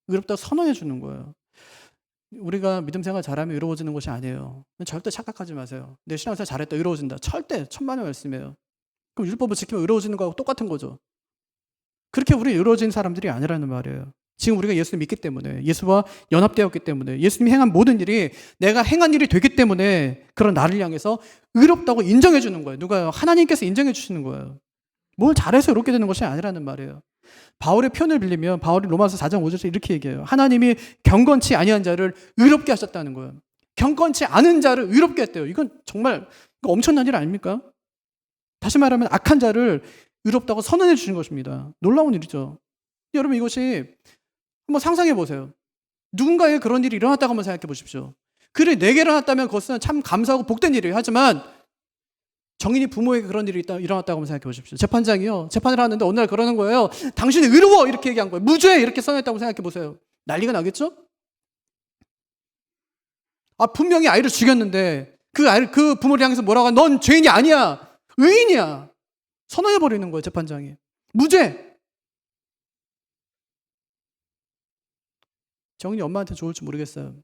의롭다고 선언해 주는 거예요. 우리가 믿음 생활 잘하면 의로워지는 것이 아니에요. 절대 착각하지 마세요. 내 신앙생활 잘했다 의로워진다. 절대 천만의 말씀이에요. 그럼 율법을 지키면 의로워지는 거하고 똑같은 거죠. 그렇게 우리 의로워진 사람들이 아니라는 말이에요. 지금 우리가 예수를 믿기 때문에, 예수와 연합되었기 때문에, 예수님이 행한 모든 일이 내가 행한 일이 되기 때문에 그런 나를 향해서 의롭다고 인정해 주는 거예요. 누가요? 하나님께서 인정해 주시는 거예요. 뭘 잘해서 의롭게 되는 것이 아니라는 말이에요. 바울의 표현을 빌리면 바울이 로마서 4장 5절에 이렇게 얘기해요. 하나님이 경건치 아니한 자를 의롭게 하셨다는 거예요. 경건치 않은 자를 의롭게 했대요. 이건 정말 엄청난 일 아닙니까? 다시 말하면 악한 자를 의롭다고 선언해 주신 것입니다. 놀라운 일이죠. 여러분 이것이 한번 상상해 보세요. 누군가의 그런 일이 일어났다고 한번 생각해 보십시오. 그래 내게 일어났다면 그것은 참 감사하고 복된 일이에요. 하지만 정인이 부모에게 그런 일이 일어났다고 한번 생각해 보십시오. 재판장이요. 재판을 하는데 어느 날 그러는 거예요. 당신이 의로워 이렇게 얘기한 거예요. 무죄 이렇게 선언했다고 생각해 보세요. 난리가 나겠죠? 분명히 아이를 죽였는데 그 부모를 향해서 뭐라고 하는 넌 죄인이 아니야. 의인이야. 선언해 버리는 거예요. 재판장이. 무죄. 정인이 엄마한테 좋을지 모르겠어요.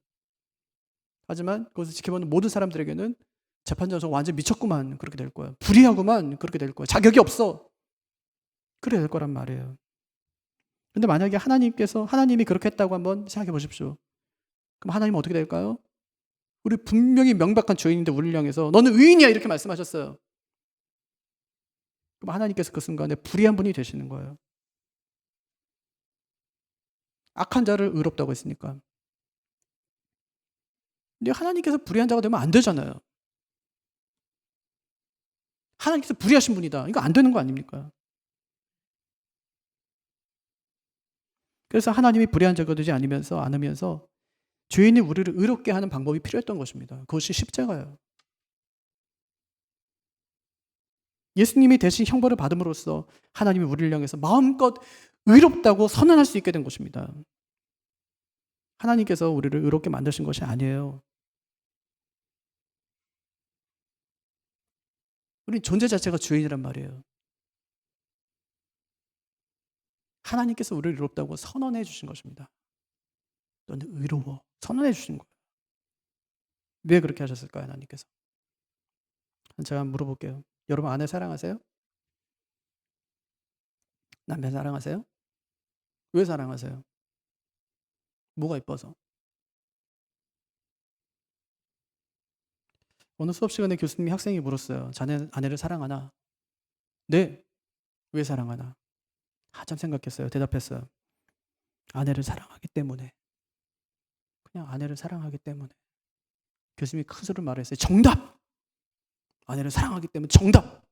하지만 그것을 지켜보는 모든 사람들에게는 재판장에서 완전 미쳤구만 그렇게 될 거야. 불의하구만 그렇게 될 거야. 자격이 없어. 그래 될 거란 말이에요. 근데 만약에 하나님이 그렇게 했다고 한번 생각해 보십시오. 그럼 하나님은 어떻게 될까요? 우리 분명히 명백한 죄인인데 우리를 향해서 너는 의인이야 이렇게 말씀하셨어요. 그럼 하나님께서 그 순간에 불의한 분이 되시는 거예요. 악한 자를 의롭다고 했으니까. 근데 하나님께서 불의한 자가 되면 안 되잖아요. 하나님께서 불의하신 분이다. 이거 안 되는 거 아닙니까? 그래서 하나님이 불의한 자가 되지 않으면서 죄인이 우리를 의롭게 하는 방법이 필요했던 것입니다. 그것이 십자가예요. 예수님이 대신 형벌을 받음으로써 하나님이 우리를 향해서 마음껏 의롭다고 선언할 수 있게 된 것입니다. 하나님께서 우리를 의롭게 만드신 것이 아니에요. 우리 존재 자체가 죄인이란 말이에요. 하나님께서 우리를 의롭다고 선언해 주신 것입니다. 너는 의로워. 선언해 주신 거예요. 왜 그렇게 하셨을까요, 하나님께서? 제가 한번 물어볼게요. 여러분 아내 사랑하세요? 남편 사랑하세요? 왜 사랑하세요? 뭐가 이뻐서? 어느 수업 시간에 교수님이 학생이 물었어요. 자네 아내를 사랑하나? 네. 왜 사랑하나? 한참 생각했어요. 대답했어요. 아내를 사랑하기 때문에. 그냥 아내를 사랑하기 때문에. 교수님이 큰 소리로 말했어요. 정답! 아내를 사랑하기 때문에 정답!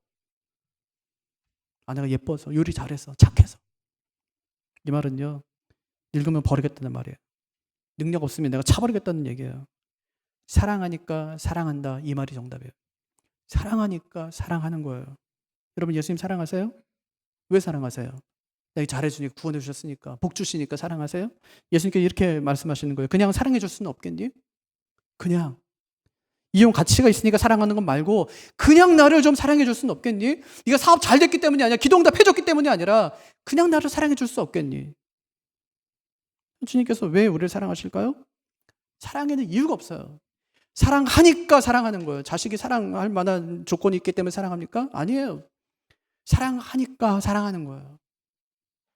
아내가 예뻐서, 요리 잘해서, 착해서. 이 말은요. 늙으면 버리겠다는 말이에요. 능력 없으면 내가 차버리겠다는 얘기예요. 사랑하니까 사랑한다. 이 말이 정답이에요. 사랑하니까 사랑하는 거예요. 여러분 예수님 사랑하세요? 왜 사랑하세요? 내가 잘해주니까 구원해 주셨으니까 복 주시니까 사랑하세요? 예수님께서 이렇게 말씀하시는 거예요. 그냥 사랑해 줄 수는 없겠니? 그냥 이용 가치가 있으니까 사랑하는 건 말고 그냥 나를 좀 사랑해 줄 수는 없겠니? 네가 사업 잘 됐기 때문이 아니라 기도응답 해줬기 때문이 아니라 그냥 나를 사랑해 줄 수 없겠니? 주님께서 왜 우리를 사랑하실까요? 사랑에는 이유가 없어요. 사랑하니까 사랑하는 거예요. 자식이 사랑할 만한 조건이 있기 때문에 사랑합니까? 아니에요. 사랑하니까 사랑하는 거예요.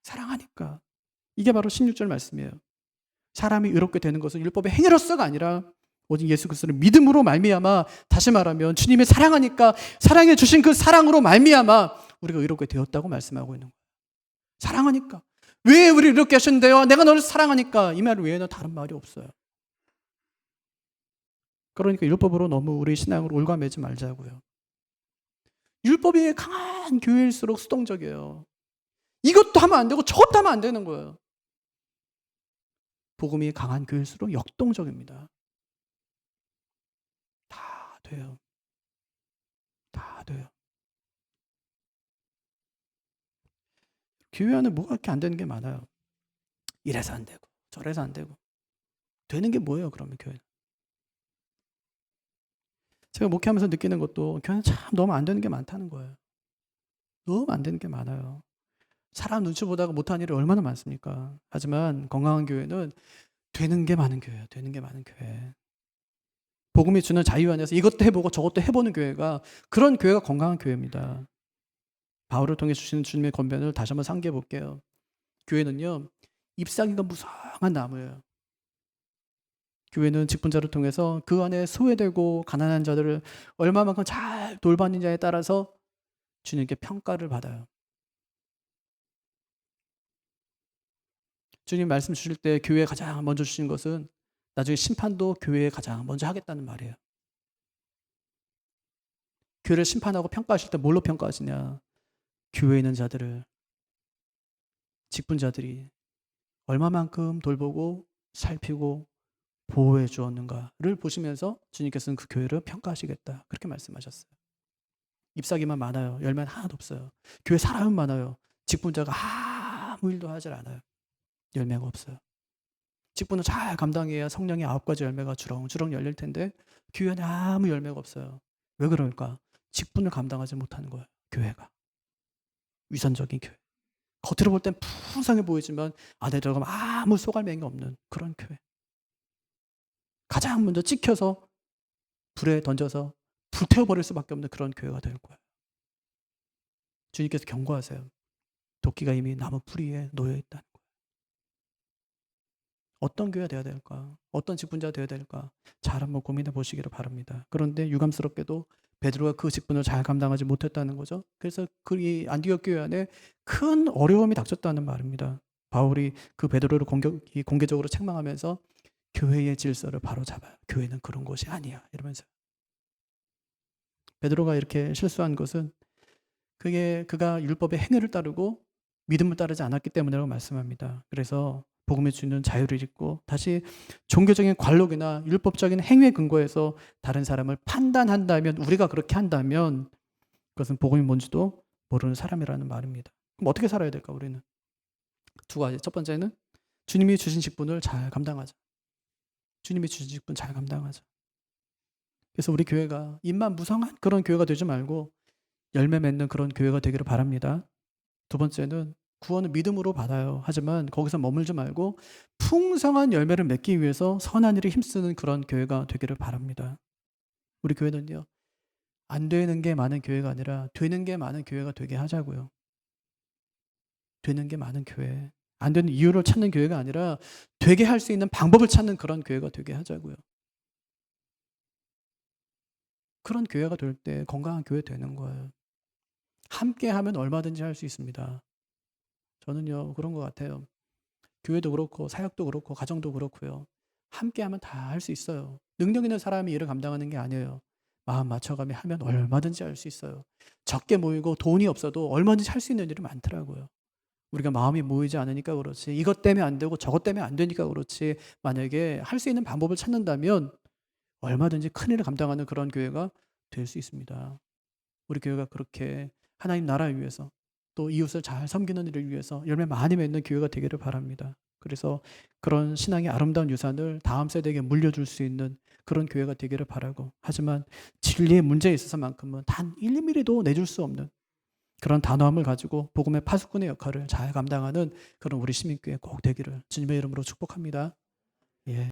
사랑하니까. 이게 바로 16절 말씀이에요. 사람이 의롭게 되는 것은 율법의 행위로서가 아니라 오직 예수 그리스도를 믿음으로 말미암아, 다시 말하면 주님이 사랑하니까 사랑해 주신 그 사랑으로 말미암아 우리가 의롭게 되었다고 말씀하고 있는 거예요. 사랑하니까. 왜 우리를 의롭게 하셨는데요? 내가 너를 사랑하니까. 이 말 외에는 다른 말이 없어요. 그러니까 율법으로 너무 우리 신앙을 올가매지 말자고요. 율법이 강한 교회일수록 수동적이에요. 이것도 하면 안 되고 저것도 하면 안 되는 거예요. 복음이 강한 교회일수록 역동적입니다. 다 돼요. 다 돼요. 교회 안에 뭐가 이렇게 안 되는 게 많아요. 이래서 안 되고 저래서 안 되고. 되는 게 뭐예요 그러면 교회는? 제가 목회하면서 느끼는 것도 교회는 참 너무 안 되는 게 많다는 거예요. 너무 안 되는 게 많아요. 사람 눈치 보다가 못한 일이 얼마나 많습니까? 하지만 건강한 교회는 되는 게 많은 교회예요. 되는 게 많은 교회. 복음이 주는 자유 안에서 이것도 해보고 저것도 해보는 교회가, 그런 교회가 건강한 교회입니다. 바울을 통해 주시는 주님의 권면을 다시 한번 상기해 볼게요. 교회는요, 잎사귀가 무성한 나무예요. 교회는 직분자를 통해서 그 안에 소외되고 가난한 자들을 얼마만큼 잘 돌봤느냐에 따라서 주님께 평가를 받아요. 주님 말씀 주실 때 교회에 가장 먼저 주신 것은 나중에 심판도 교회에 가장 먼저 하겠다는 말이에요. 교회를 심판하고 평가하실 때 뭘로 평가하시냐? 교회에 있는 자들을, 직분자들이 얼마만큼 돌보고 살피고 보호해 주었는가를 보시면서 주님께서는 그 교회를 평가하시겠다. 그렇게 말씀하셨어요. 잎사귀만 많아요. 열매는 하나도 없어요. 교회 사람은 많아요. 직분자가 아무 일도 하질 않아요. 열매가 없어요. 직분을 잘 감당해야 성령의 9가지 열매가 주렁주렁 열릴 텐데 교회는 아무 열매가 없어요. 왜 그럴까? 직분을 감당하지 못하는 거예요. 교회가. 위선적인 교회. 겉으로 볼 땐 풍성해 보이지만 안에 들어가면 아무 쏘갈맹이 없는 그런 교회. 가장 먼저 찍혀서 불에 던져서 불태워버릴 수밖에 없는 그런 교회가 될 거예요. 주님께서 경고하세요. 도끼가 이미 나무 뿌리에 놓여 있다는 거예요. 어떤 교회가 되어야 될까? 어떤 직분자가 되어야 될까? 잘 한번 고민해 보시기를 바랍니다. 그런데 유감스럽게도 베드로가 그 직분을 잘 감당하지 못했다는 거죠. 그래서 그 안디옥 교회 안에 큰 어려움이 닥쳤다는 말입니다. 바울이 그 베드로를 공개적으로 책망하면서 교회의 질서를 바로잡아요. 교회는 그런 곳이 아니야. 이러면서. 베드로가 이렇게 실수한 것은 그게 그가 율법의 행위를 따르고 믿음을 따르지 않았기 때문이라고 말씀합니다. 그래서 복음이 주는 자유를 잊고 다시 종교적인 관록이나 율법적인 행위에 근거해서 다른 사람을 판단한다면, 우리가 그렇게 한다면 그것은 복음이 뭔지도 모르는 사람이라는 말입니다. 그럼 어떻게 살아야 될까 우리는? 두 가지. 첫 번째는 주님이 주신 직분을 잘 감당하자. 주님이 주신 직분 잘 감당하자. 그래서 우리 교회가 입만 무성한 그런 교회가 되지 말고 열매 맺는 그런 교회가 되기를 바랍니다. 두 번째는 구원은 믿음으로 받아요. 하지만 거기서 머물지 말고 풍성한 열매를 맺기 위해서 선한 일에 힘쓰는 그런 교회가 되기를 바랍니다. 우리 교회는요, 안 되는 게 많은 교회가 아니라 되는 게 많은 교회가 되게 하자고요. 되는 게 많은 교회. 안 되는 이유를 찾는 교회가 아니라 되게 할 수 있는 방법을 찾는 그런 교회가 되게 하자고요. 그런 교회가 될 때 건강한 교회 되는 거예요. 함께 하면 얼마든지 할 수 있습니다. 저는요, 그런 것 같아요. 교회도 그렇고 사역도 그렇고 가정도 그렇고요. 함께하면 다 할 수 있어요. 능력 있는 사람이 일을 감당하는 게 아니에요. 마음 맞춰가며 하면 얼마든지 할 수 있어요. 적게 모이고 돈이 없어도 얼마든지 할 수 있는 일이 많더라고요. 우리가 마음이 모이지 않으니까 그렇지, 이것 때문에 안 되고 저것 때문에 안 되니까 그렇지, 만약에 할 수 있는 방법을 찾는다면 얼마든지 큰 일을 감당하는 그런 교회가 될 수 있습니다. 우리 교회가 그렇게 하나님 나라를 위해서 또 이웃을 잘 섬기는 일을 위해서 열매 많이 맺는 교회가 되기를 바랍니다. 그래서 그런 신앙의 아름다운 유산을 다음 세대에게 물려줄 수 있는 그런 교회가 되기를 바라고, 하지만 진리의 문제에 있어서만큼은 단 1, 2mm도 내줄 수 없는 그런 단호함을 가지고 복음의 파수꾼의 역할을 잘 감당하는 그런 우리 시민교회 꼭 되기를 주님의 이름으로 축복합니다.